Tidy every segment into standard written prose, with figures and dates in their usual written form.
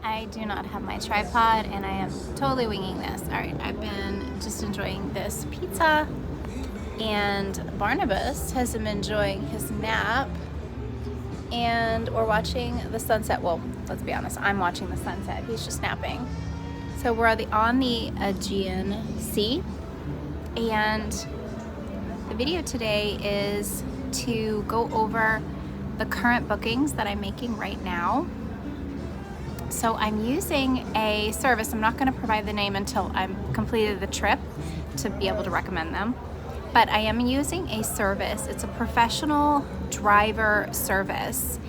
I do not have my tripod and I am totally winging this. All right, I've been just enjoying this pizza and Barnabas has been enjoying his nap and we're watching the sunset. Well, let's be honest, I'm watching the sunset. He's just napping. So we're on the Aegean Sea, and the video today is to go over the current bookings that I'm making right now. So I'm using a service. I'm not going to provide the name until I'm completed the trip to be able to recommend them. But I am using a service. It's a professional driver service.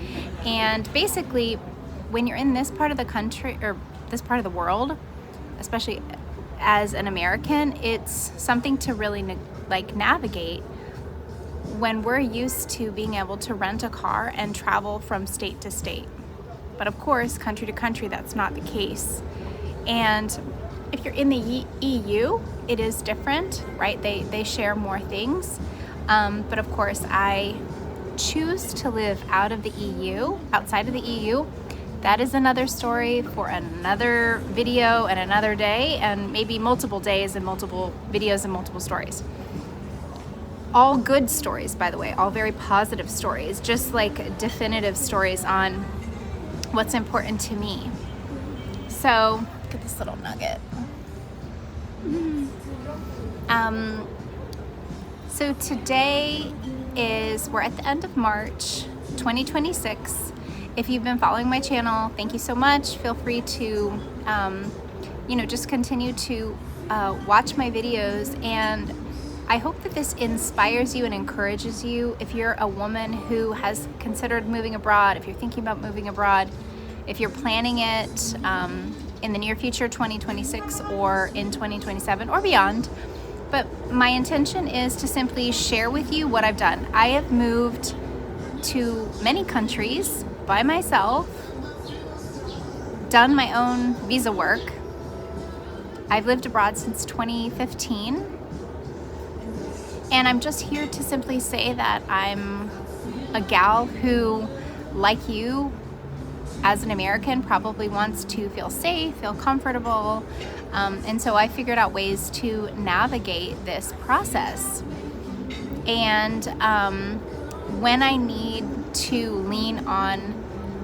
And basically, when you're in this part of the country or this part of the world, especially as an American, it's something to really navigate when we're used to being able to rent a car and travel from state to state. But of course, country to country, that's not the case. And if you're in the EU, it is different, right? They share more things. But of course, I choose to live out of the EU, outside of the EU. That is another story for another video and another day, and maybe multiple days and multiple videos and multiple stories. All good stories, by the way, all very positive stories, just like definitive stories on what's important to me. So, look at this little nugget. So today we're at the end of March 2026. If you've been following my channel, thank you so much. Feel free to, just continue to watch my videos, and I hope that this inspires you and encourages you. If you're a woman who has considered moving abroad, if you're thinking about moving abroad, if you're planning it in the near future, 2026 or in 2027 or beyond. But my intention is to simply share with you what I've done. I have moved to many countries by myself, done my own visa work. I've lived abroad since 2015. And I'm just here to simply say that I'm a gal who, like you, as an American, probably wants to feel safe, feel comfortable. And so I figured out ways to navigate this process. And when I need to lean on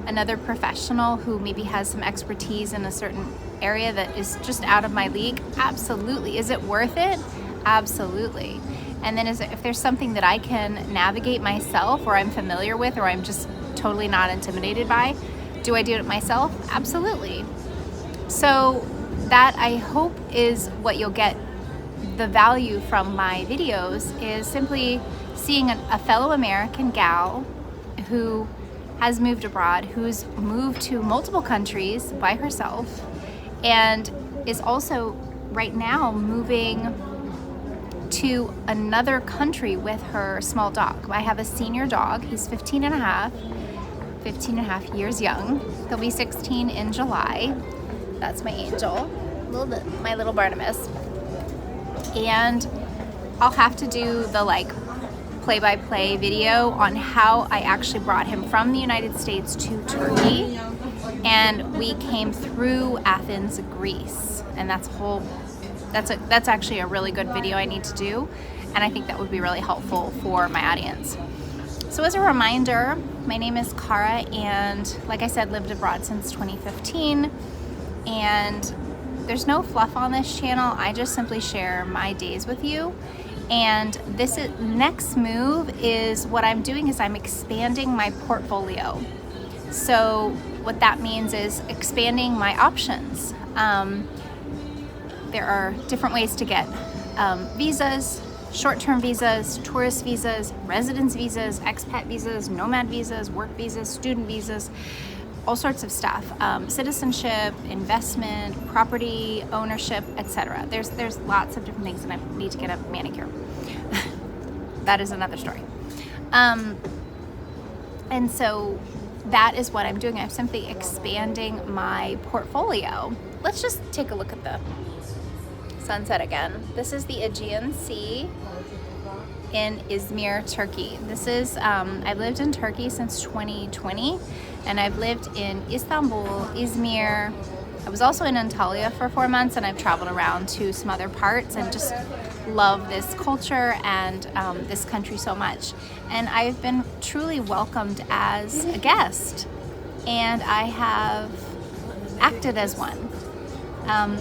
another professional who maybe has some expertise in a certain area that is just out of my league, absolutely. Is it worth it? Absolutely. And then if there's something that I can navigate myself, or I'm familiar with, or I'm just totally not intimidated by, do I do it myself? Absolutely. So that, I hope, is what you'll get the value from my videos, is simply seeing a fellow American gal who has moved abroad, who's moved to multiple countries by herself, and is also right now moving to another country with her small dog. I have a senior dog. He's 15 and a half years young. He'll be 16 in July. That's my angel, my little Barnabas. And I'll have to do the play-by-play video on how I actually brought him from the United States to Turkey, and we came through Athens, Greece, and that's actually a really good video I need to do, and I think that would be really helpful for my audience. So as a reminder, my name is Cara, and like I said, lived abroad since 2015, and there's no fluff on this channel. I just simply share my days with you. And this next move is what I'm doing is I'm expanding my portfolio. So what that means is expanding my options. There are different ways to get visas, short-term visas, tourist visas, residence visas, expat visas, nomad visas, work visas, student visas, all sorts of stuff. Citizenship, investment, property ownership, etc. There's lots of different things, and I need to get a manicure. That is another story. And so that is what I'm doing. I'm simply expanding my portfolio. Let's just take a look at the sunset again. This is the Aegean Sea, in Izmir, Turkey. This is, I've lived in Turkey since 2020, and I've lived in Istanbul, Izmir. I was also in Antalya for 4 months, and I've traveled around to some other parts and just love this culture and this country so much. And I've been truly welcomed as a guest, and I have acted as one.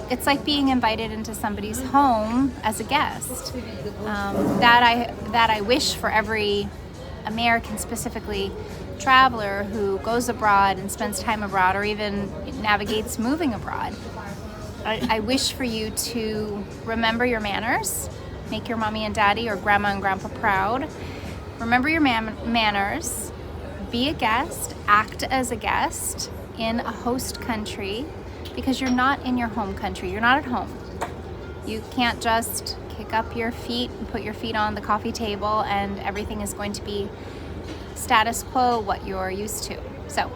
It's like being invited into somebody's home as a guest. That I wish for every American, specifically traveler who goes abroad and spends time abroad, or even navigates moving abroad. I wish for you to remember your manners, make your mommy and daddy or grandma and grandpa proud. Remember your manners, be a guest, act as a guest in a host country, because you're not in your home country, you're not at home. You can't just kick up your feet and put your feet on the coffee table and everything is going to be status quo, what you're used to. So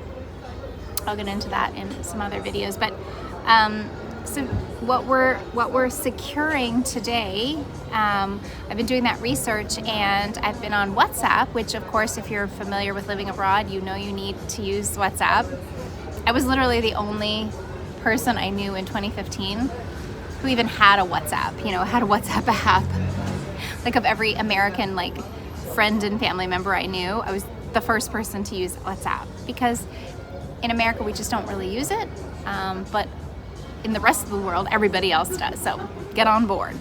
I'll get into that in some other videos, but so what we're securing today, I've been doing that research, and I've been on WhatsApp, which of course, if you're familiar with living abroad, you know you need to use WhatsApp. I was literally the only person I knew in 2015 who even had a WhatsApp, had a WhatsApp app. Like, of every American friend and family member I knew, I was the first person to use WhatsApp, because in America we just don't really use it, but in the rest of the world everybody else does, so get on board.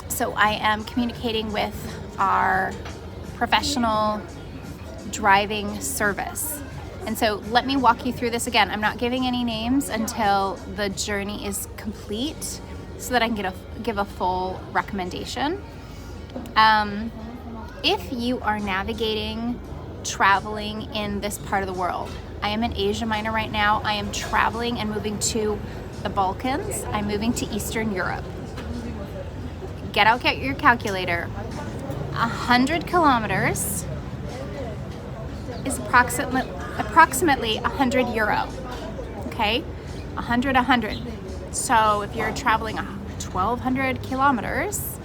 So I am communicating with our professional driving service. And so let me walk you through this again. I'm not giving any names until the journey is complete, so that I can give a full recommendation. If you are navigating, traveling in this part of the world, I am in Asia Minor right now. I am traveling and moving to the Balkans. I'm moving to Eastern Europe. Get your calculator. 100 kilometers is approximately 100 euro. Okay, 100. So if you're traveling 1,200 kilometers,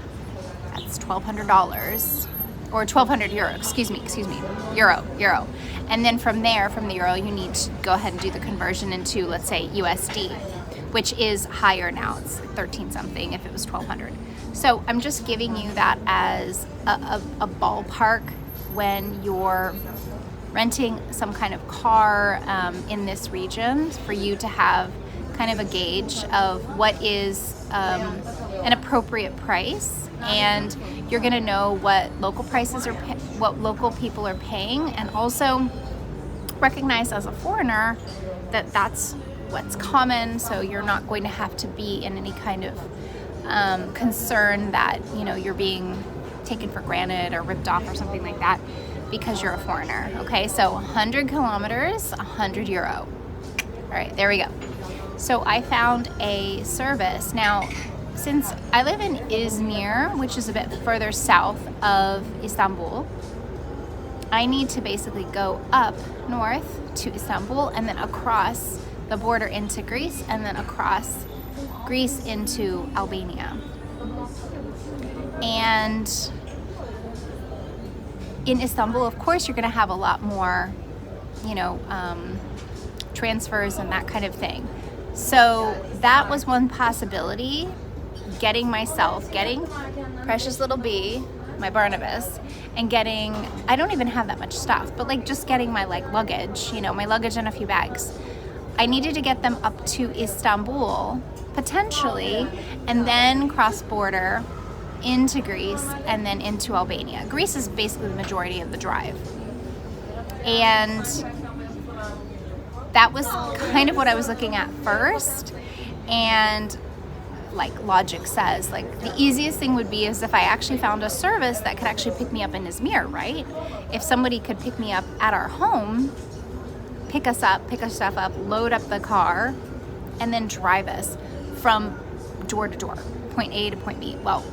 that's $1,200, or 1,200 euro. Excuse me, euro. And then from the euro, you need to go ahead and do the conversion into, let's say, USD, which is higher now. It's 13 something if it was 1,200. So I'm just giving you that as a ballpark when you're renting some kind of car in this region, for you to have kind of a gauge of what is an appropriate price, and you're going to know what local prices are, what local people are paying, and also recognize as a foreigner that that's what's common, so you're not going to have to be in any kind of concern that you're being taken for granted or ripped off or something like that because you're a foreigner. Okay, so 100 kilometers, 100 euro. All right, there we go. So I found a service. Now, since I live in Izmir, which is a bit further south of Istanbul, I need to basically go up north to Istanbul and then across the border into Greece, and then across Greece into Albania. And in Istanbul, of course, you're going to have a lot more, transfers and that kind of thing. So that was one possibility, getting precious little bee, my Barnabas, and I don't even have that much stuff, but just getting my luggage, my luggage and a few bags. I needed to get them up to Istanbul, potentially, and then cross border into Greece and then into Albania. Greece is basically the majority of the drive. And that was kind of what I was looking at first. And logic says, the easiest thing would be is if I actually found a service that could actually pick me up in Izmir, right? If somebody could pick me up at our home, pick us up, pick our stuff up, load up the car, and then drive us from door to door, point A to point B. Well,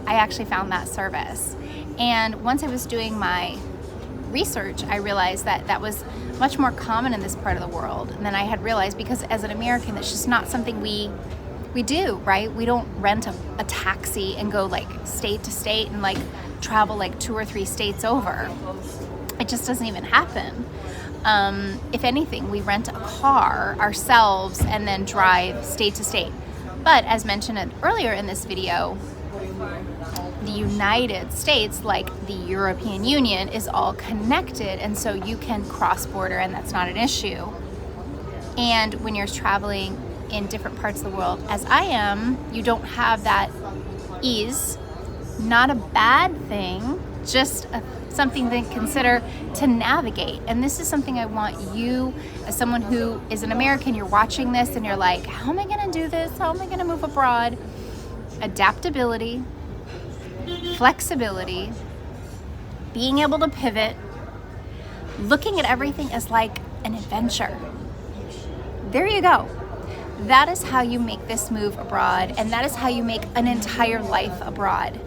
I actually found that service. And once I was doing my research, I realized that that was much more common in this part of the world than I had realized, because as an American, it's just not something we We do, right? We don't rent a taxi and go like state to state and like travel like 2 or 3 states over. It just doesn't even happen. If anything, we rent a car ourselves and then drive state to state. But as mentioned earlier in this video, the United States, like the European Union, is all connected, and so you can cross border and that's not an issue. And when you're traveling in different parts of the world, as I am, you don't have that ease. Not a bad thing, just something to consider to navigate. And this is something I want you, as someone who is an American, you're watching this and you're like, how am I gonna do this? How am I gonna move abroad? Adaptability, flexibility, being able to pivot, looking at everything as like an adventure. There you go. That is how you make this move abroad, and that is how you make an entire life abroad.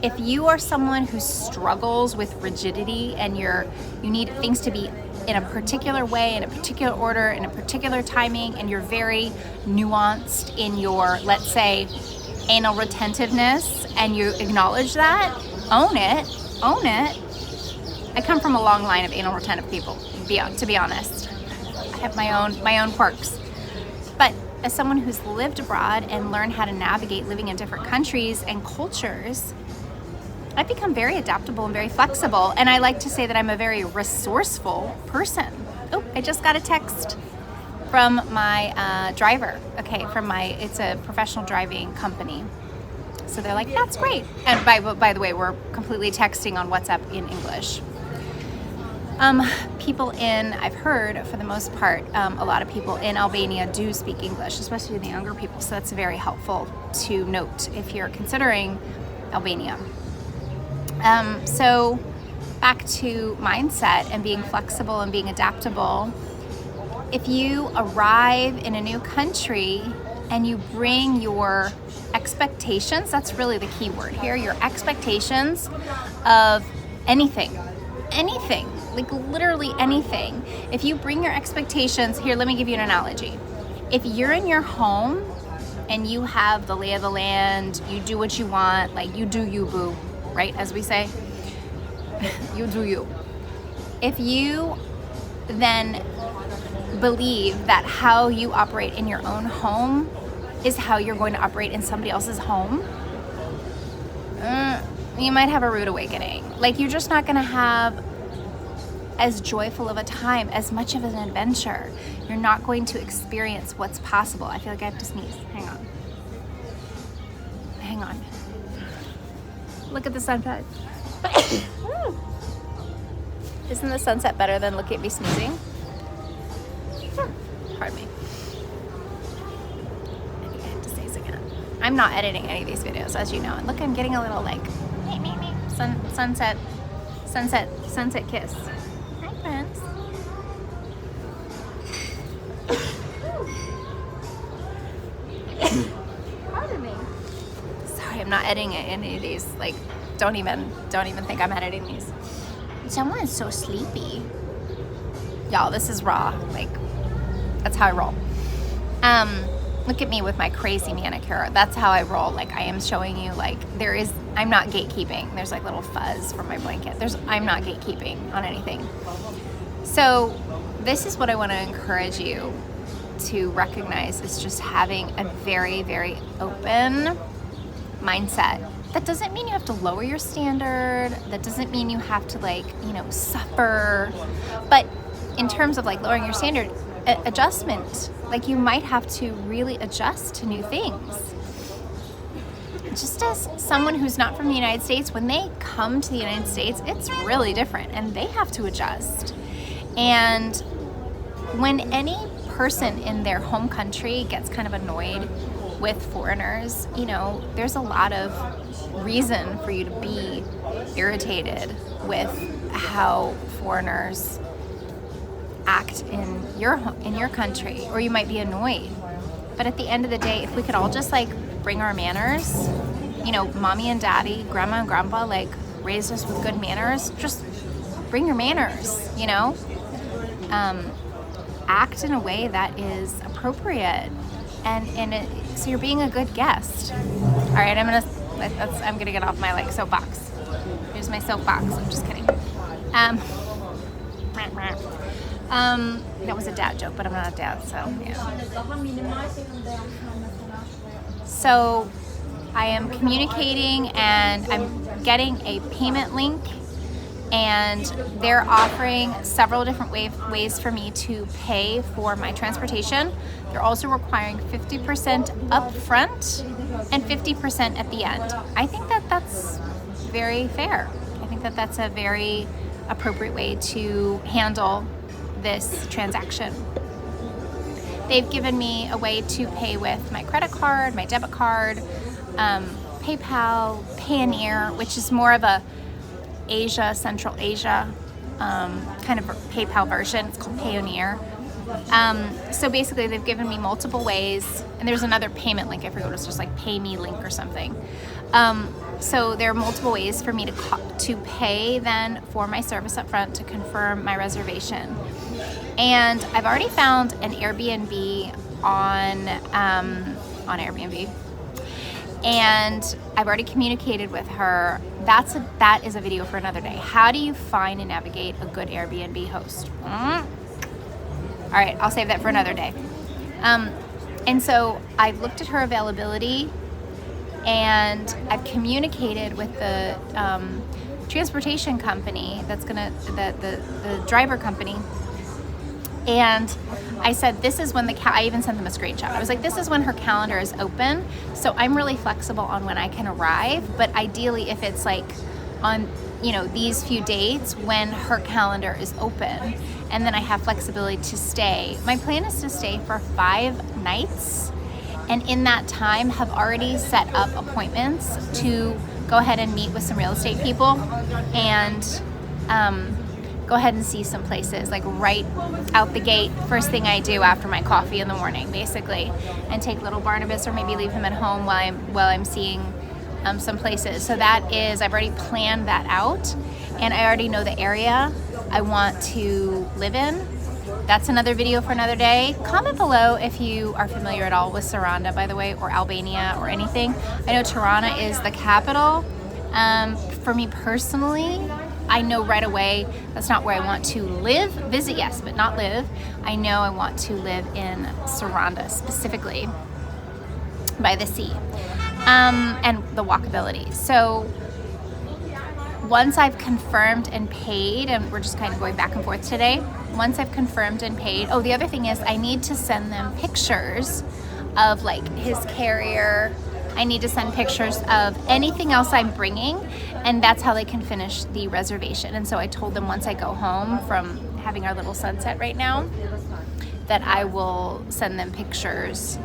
If you are someone who struggles with rigidity and you need things to be in a particular way, in a particular order, in a particular timing, and you're very nuanced in your, let's say, anal retentiveness, and you acknowledge that, own it. I come from a long line of anal retentive people, to be honest. I have my own quirks. But as someone who's lived abroad and learned how to navigate living in different countries and cultures, I've become very adaptable and very flexible, and I like to say that I'm a very resourceful person. Oh, I just got a text from my driver. Okay, it's a professional driving company. So they're like, that's great. And by the way, we're completely texting on WhatsApp in English. I've heard for the most part, a lot of people in Albania do speak English, especially the younger people. So that's very helpful to note if you're considering Albania. So back to mindset and being flexible and being adaptable. If you arrive in a new country and you bring your expectations, that's really the key word here, your expectations of anything, like literally anything. If you bring your expectations, here, let me give you an analogy. If you're in your home and you have the lay of the land, you do what you want, like you do you, boo, right? As we say, you do you. If you then believe that how you operate in your own home is how you're going to operate in somebody else's home, you might have a rude awakening. Like, you're just not going to have as joyful of a time, as much of an adventure. You're not going to experience what's possible. I feel like I have to sneeze. Hang on. Look at the sunset. Isn't the sunset better than looking at me sneezing? Pardon me. I think I have to sneeze again. I'm not editing any of these videos, as you know. And look, I'm getting a little like sunset kiss. Hi, friends. Pardon me. Sorry, I'm not editing any of these. Like, don't even think I'm editing these. Someone's so sleepy. Y'all, this is raw. Like, that's how I roll. Look at me with my crazy manicure. That's how I roll. Like, I am showing you, like, I'm not gatekeeping. There's like little fuzz from my blanket. I'm not gatekeeping on anything. So this is what I want to encourage you to recognize, is just having a very, very open mindset. That doesn't mean you have to lower your standard. That doesn't mean you have to suffer. But in terms of like lowering your standard, adjustment, like you might have to really adjust to new things. Just as someone who's not from the United States, when they come to the United States, it's really different and they have to adjust. And when any person in their home country gets kind of annoyed with foreigners, there's a lot of reason for you to be irritated with how foreigners act in your country, or you might be annoyed. But at the end of the day, if we could all just like bring our manners, mommy and daddy, grandma and grandpa raised us with good manners, just bring your manners, act in a way that is appropriate. so you're being a good guest. All right, I'm gonna get off my soapbox. Here's my soapbox. I'm just kidding. That was a dad joke, but I'm not a dad, so yeah. So I am communicating and I'm getting a payment link, and they're offering several different ways for me to pay for my transportation. They're also requiring 50% upfront and 50% at the end. I think that that's very fair. I think that that's a very appropriate way to handle this transaction. They've given me a way to pay with my credit card, my debit card, PayPal, Payoneer, which is more of a Central Asia kind of PayPal version. It's called Payoneer. So basically they've given me multiple ways, and there's another payment link. I forget what it's just like Pay Me link or something. So there are multiple ways for me to pay then for my service up front to confirm my reservation. And I've already found an Airbnb on Airbnb, and I've already communicated with her. That is a video for another day. How do you find and navigate a good Airbnb host? All right, I'll save that for another day. And so I've looked at her availability, and I've communicated with the transportation company the driver company. And I said, this is when I even sent them a screenshot. I was like, this is when her calendar is open. So I'm really flexible on when I can arrive. But ideally, if it's like on, these few dates when her calendar is open, and then I have flexibility to stay. My plan is to stay for 5 nights. And in that time, have already set up appointments to go ahead and meet with some real estate people and, go ahead and see some places, like right out the gate, first thing I do after my coffee in the morning, basically, and take little Barnabas or maybe leave him at home while I'm seeing some places. So I've already planned that out, and I already know the area I want to live in. That's another video for another day. Comment below if you are familiar at all with Saranda, by the way, or Albania or anything. I know Tirana is the capital. For me personally, I know right away that's not where I want to live. Visit, yes, but not live. I know I want to live in Saranda, specifically by the sea, and the walkability. So once I've confirmed and paid, and we're just kind of going back and forth today, once I've confirmed and paid, the other thing is I need to send them pictures of like his carrier. I need to send pictures of anything else I'm bringing, and that's how they can finish the reservation. And so I told them once I go home from having our little sunset right now, that I will send them pictures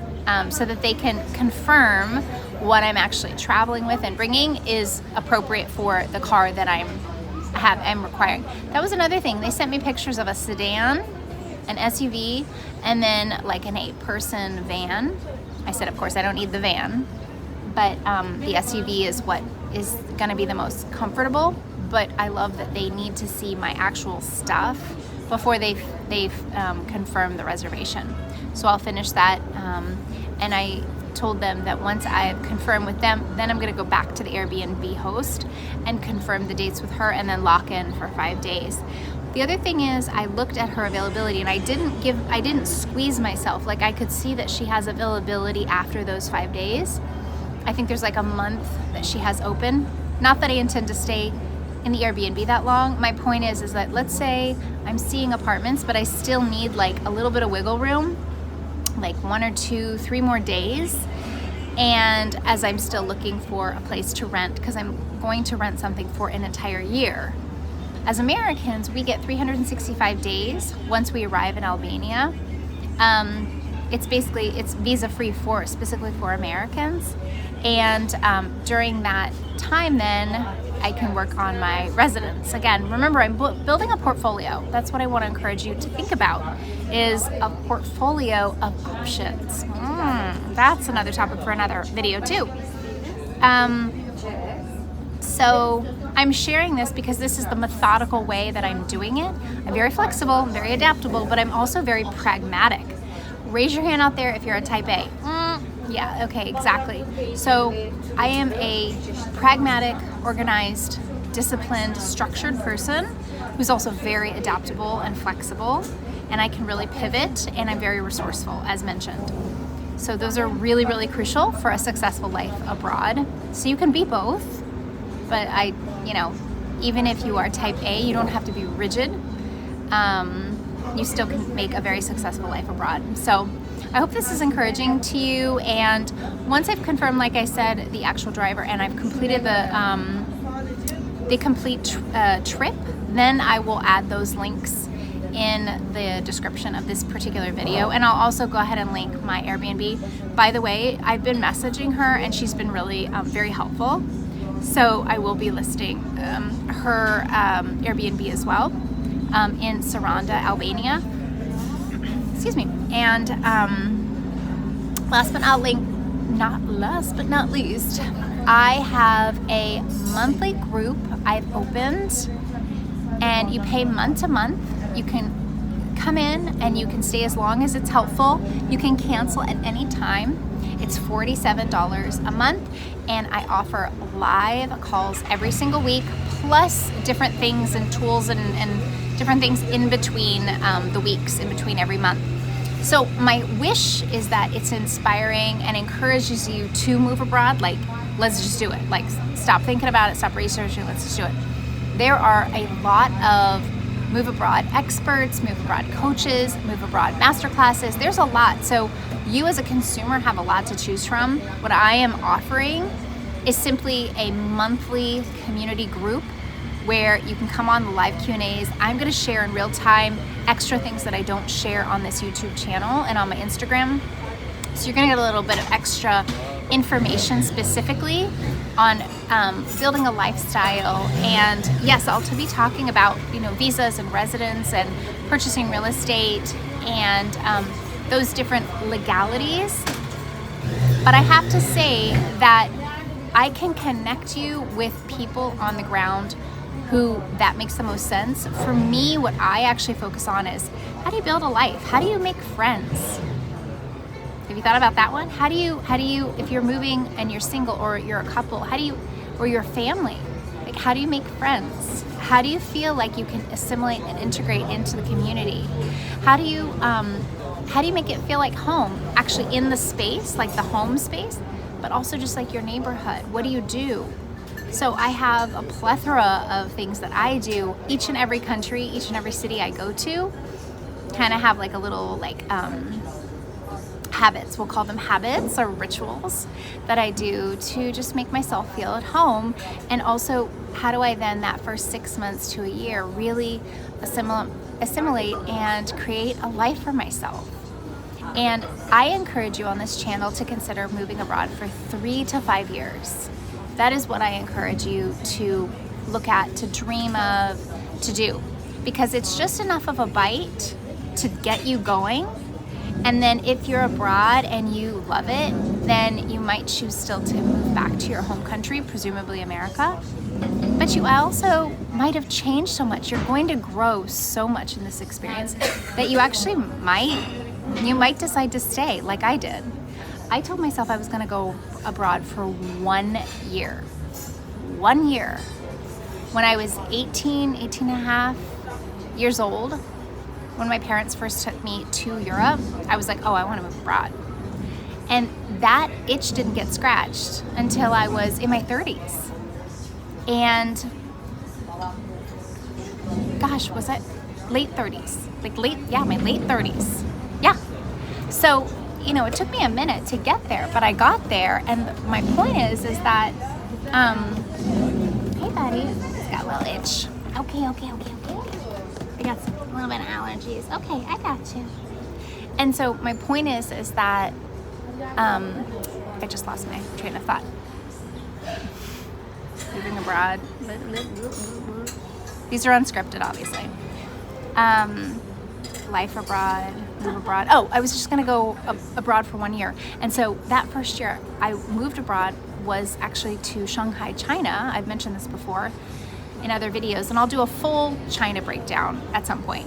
so that they can confirm what I'm actually traveling with and bringing is appropriate for the car that I'm requiring. That was another thing. They sent me pictures of a sedan, an SUV, and then like an 8-person van. I said, of course, I don't need the van, but the SUV is what is going to be the most comfortable. But I love that they need to see my actual stuff before they've confirmed the reservation. So I'll finish that, and I told them that once I've confirmed with them, then I'm going to go back to the Airbnb host and confirm the dates with her, and then lock in for 5 days. The other thing is I looked at her availability, and I didn't squeeze myself. Like, I could see that she has availability after those 5 days. I think there's like a month that she has open. Not that I intend to stay in the Airbnb that long. My point is that let's say I'm seeing apartments, but I still need like a little bit of wiggle room, like 1 or 2, 3 more days. And as I'm still looking for a place to rent, because I'm going to rent something for an entire year. As Americans, we get 365 days once we arrive in Albania. It's visa-free specifically for Americans. And during that time then, I can work on my residence. Again, remember, I'm building a portfolio. That's what I want to encourage you to think about, is a portfolio of options. That's another topic for another video too. So I'm sharing this because this is the methodical way that I'm doing it. I'm very flexible, I'm very adaptable, but I'm also very pragmatic. Raise your hand out there if you're a type A. Yeah, okay, exactly. So I am a pragmatic, organized, disciplined, structured person who's also very adaptable and flexible, and I can really pivot, and I'm very resourceful, as mentioned. So those are really, really crucial for a successful life abroad. So you can be both, but even if you are type A, you don't have to be rigid. You still can make a very successful life abroad. So I hope this is encouraging to you. And once I've confirmed, like I said, the actual driver, and I've completed the complete trip, then I will add those links in the description of this particular video. And I'll also go ahead and link my Airbnb. By the way, I've been messaging her, and she's been really very helpful. So I will be listing her Airbnb as well in Saranda, Albania. Excuse me. And last but not least, I have a monthly group I've opened, and you pay month to month. You can come in and you can stay as long as it's helpful. You can cancel at any time. It's $47 a month, and I offer live calls every single week, plus different things and tools and different things in between the weeks, in between every month. So my wish is that it's inspiring and encourages you to move abroad. Like, let's just do it. Like, stop thinking about it, stop researching, let's just do it. There are a lot of move abroad experts, move abroad coaches, move abroad masterclasses. There's a lot. So you as a consumer have a lot to choose from. What I am offering is simply a monthly community group where you can come on the live Q&As. I'm going to share in real time extra things that I don't share on this YouTube channel and on my Instagram. So you're going to get a little bit of extra information specifically on building a lifestyle. And yes, I'll be talking about visas and residence and purchasing real estate and those different legalities. But I have to say that I can connect you with people on the ground who that makes the most sense. For me, what I actually focus on is, how do you build a life? How do you make friends? Have you thought about that one? How do you, if you're moving and you're single or you're a couple, or you're a family, like, how do you make friends? How do you feel like you can assimilate and integrate into the community? How do you make it feel like home, actually in the space, like the home space, but also just like your neighborhood? What do you do? So I have a plethora of things that I do. Each and every country, each and every city I go to, kind of have like a little habits, we'll call them habits or rituals that I do to just make myself feel at home. And also, how do I then that first 6 months to a year really assimilate and create a life for myself? And I encourage you on this channel to consider moving abroad for 3 to 5 years. That is what I encourage you to look at, to dream of, to do, because it's just enough of a bite to get you going. And then if you're abroad and you love it, then you might choose still to move back to your home country, presumably America. But you also might have changed so much. You're going to grow so much in this experience that you actually might decide to stay, like I did. I told myself I was going to go abroad for 1 year. 1 year. When I was 18 and a half years old, when my parents first took me to Europe, I was like, oh, I want to move abroad. And that itch didn't get scratched until I was in my 30s. And gosh, was it late 30s? My late 30s. Yeah. So, it took me a minute to get there, but I got there. And my point is that, hey buddy, he's got a little itch. Okay. I got a little bit of allergies. Okay, I got you. And so my point is that, I just lost my train of thought. Moving abroad. These are unscripted, obviously. Life abroad, move abroad. Oh, I was just gonna go abroad for 1 year. And so that first year I moved abroad was actually to Shanghai, China. I've mentioned this before in other videos, and I'll do a full China breakdown at some point.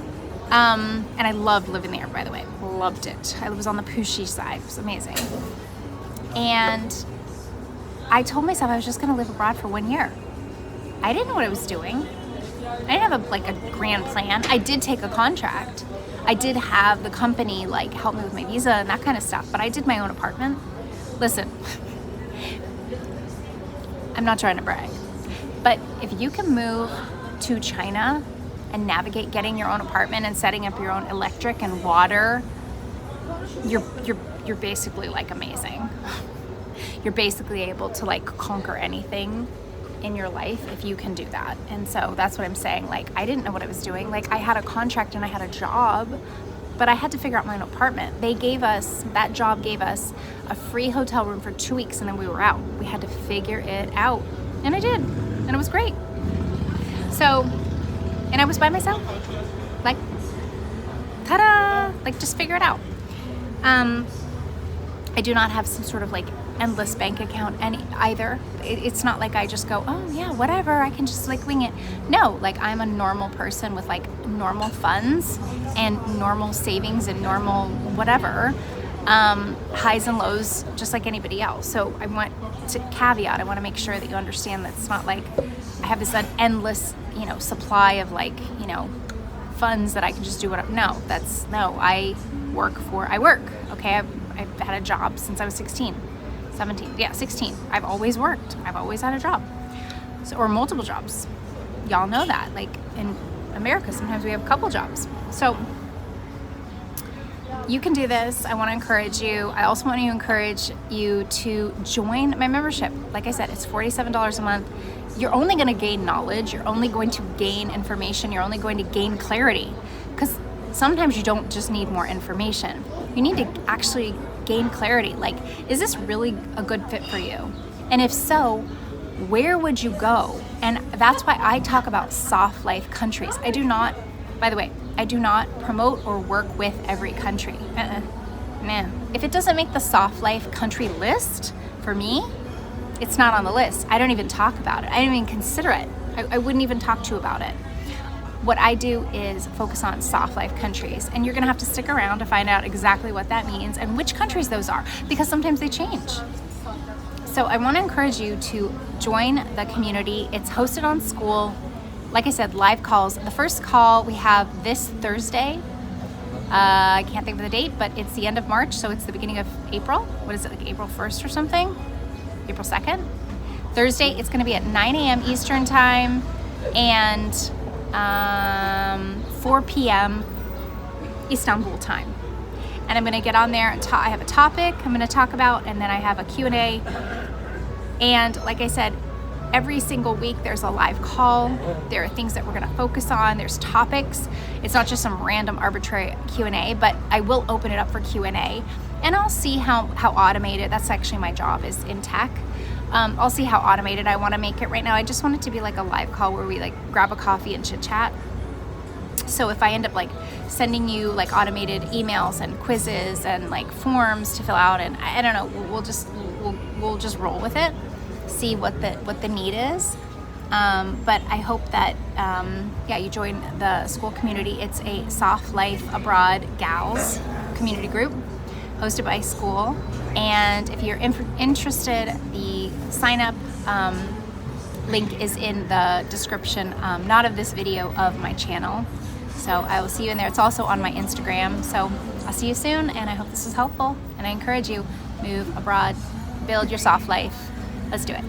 And I loved living there, by the way. Loved it. I was on the pushy side. It was amazing. And I told myself I was just going to live abroad for 1 year. I didn't know what I was doing. I didn't have a grand plan. I did take a contract. I did have the company like help me with my visa and that kind of stuff, but I did my own apartment. Listen, I'm not trying to brag, but if you can move to China and navigate getting your own apartment and setting up your own electric and water, you're basically like amazing. You're basically able to like conquer anything in your life if you can do that. And so that's what I'm saying. Like, I didn't know what I was doing. Like, I had a contract and I had a job, but I had to figure out my own apartment. That job gave us a free hotel room for 2 weeks and then we were out. We had to figure it out. And I did. And it was great. So, and I was by myself. Like, ta-da! Like, just figure it out. I do not have some sort of like endless bank account either. It's not like I just go, oh yeah, whatever, I can just like wing it. No, like I'm a normal person with like normal funds and normal savings and normal whatever, highs and lows, just like anybody else. So I want to caveat, I want to make sure that you understand that it's not like I have this endless, supply of like, funds that I can just do whatever. No, I work, okay? I've had a job since I was 16. I've always worked. I've always had a job. Or multiple jobs. Y'all know that. Like in America, sometimes we have a couple jobs. So you can do this. I want to encourage you. I also want to encourage you to join my membership. Like I said, it's $47 a month. You're only going to gain knowledge. You're only going to gain information. You're only going to gain clarity. Because sometimes you don't just need more information. You need to actually gain clarity. Like, is this really a good fit for you? And if so, where would you go? And that's why I talk about soft life countries. I do not promote or work with every country. If it doesn't make the soft life country list, for me, it's not on the list. I don't even talk about it. I don't even consider it. I wouldn't even talk to you about it. What I do is focus on soft life countries, and you're gonna have to stick around to find out exactly what that means and which countries those are, because sometimes they change. So I wanna encourage you to join the community. It's hosted on School. Like I said, live calls. The first call we have this Thursday. I can't think of the date, but it's the end of March, so it's the beginning of April. What is it, like April 1st or something? April 2nd? Thursday, it's gonna be at 9 a.m. Eastern time, and 4 p.m. Istanbul time. And I'm going to get on there and I have a topic I'm going to talk about, and then I have a Q&A. And like I said, every single week there's a live call. There are things that we're going to focus on. There's topics. It's not just some random arbitrary Q&A, but I will open it up for Q&A. And I'll see how automated, that's actually my job, is in tech. I'll see how automated I want to make it. Right now I just want it to be like a live call where we like grab a coffee and chit chat. So if I end up like sending you like automated emails and quizzes and like forms to fill out, and I don't know, we'll just roll with it, see what the need is. But I hope that you join the school community. It's a Soft Life Abroad Gals community group hosted by School. And if you're interested, the sign up link is in the description, not of this video, of my channel. So I will see you in there. It's also on my Instagram. So I'll see you soon, and I hope this was helpful. And I encourage you, move abroad, build your soft life. Let's do it.